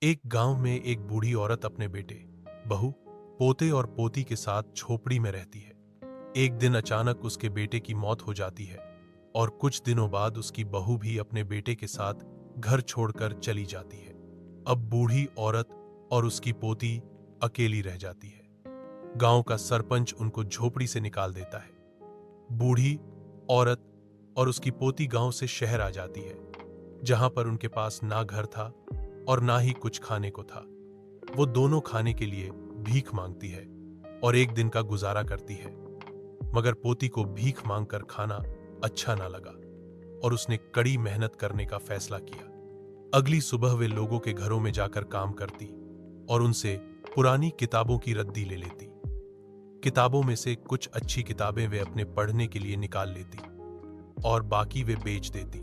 एक गांव में एक बूढ़ी औरत अपने बेटे, बहू, पोते और पोती के साथ झोपड़ी में रहती है। एक दिन अचानक उसके बेटे की मौत हो जाती है और कुछ दिनों बाद उसकी बहू भी अपने बेटे के साथ घर छोड़कर चली जाती है। अब बूढ़ी औरत और उसकी पोती अकेली रह जाती है। गांव का सरपंच उनको झोपड़ी से निकाल देता है। बूढ़ी औरत और उसकी पोती गांव से शहर आ जाती है, जहां पर उनके पास ना घर था और ना ही कुछ खाने को था। वो दोनों खाने के लिए भीख मांगती है और एक दिन का गुजारा करती है। मगर पोती को भीख मांगकर खाना अच्छा ना लगा और उसने कड़ी मेहनत करने का फैसला किया। अगली सुबह वे लोगों के घरों में जाकर काम करती और उनसे पुरानी किताबों की रद्दी ले लेती। किताबों में से कुछ अच्छी किताबें वे अपने पढ़ने के लिए निकाल लेती और बाकी वे बेच देती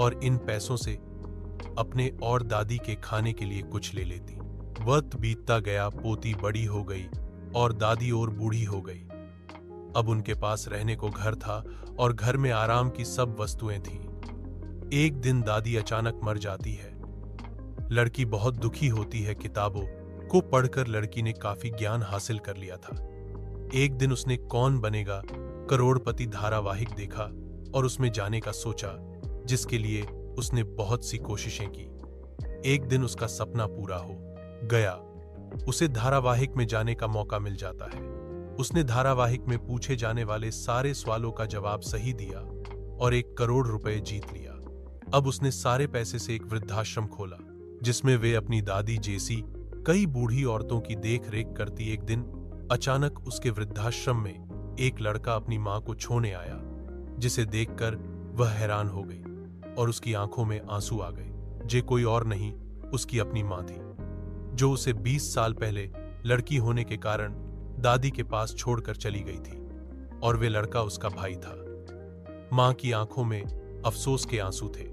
और इन पैसों से अपने और दादी के खाने के लिए कुछ ले लेती। वक्त बीतता गया, पोती बड़ी हो गई और दादी और बूढ़ी हो गई। अब उनके पास रहने को घर था और घर में आराम की सब वस्तुएं थीं। एक दिन दादी अचानक मर जाती है। लड़की बहुत दुखी होती है। किताबों को पढ़कर लड़की ने काफी ज्ञान हासिल कर लिया था। एक दिन उसने कौन बनेगा करोड़पति धारावाहिक देखा और उसमें जाने का सोचा, जिसके लिए उसने बहुत सी कोशिशें की। एक दिन उसका सपना पूरा हो गया। उसे धारावाहिक में जाने का मौका मिल जाता है। उसने धारावाहिक में पूछे जाने वाले सारे सवालों का जवाब सही दिया और 1 करोड़ रुपए जीत लिया। अब उसने सारे पैसे से एक वृद्धाश्रम खोला, जिसमें वे अपनी दादी जैसी कई बूढ़ी औरतों की देख रेख करती। एक दिन अचानक उसके वृद्धाश्रम में एक लड़का अपनी मां को छोड़ने आया, जिसे देखकर वह हैरान हो गई और उसकी आंखों में आंसू आ गए। जे कोई और नहीं, उसकी अपनी मां थी, जो उसे 20 साल पहले लड़की होने के कारण दादी के पास छोड़कर चली गई थी और वे लड़का उसका भाई था। मां की आंखों में अफसोस के आंसू थे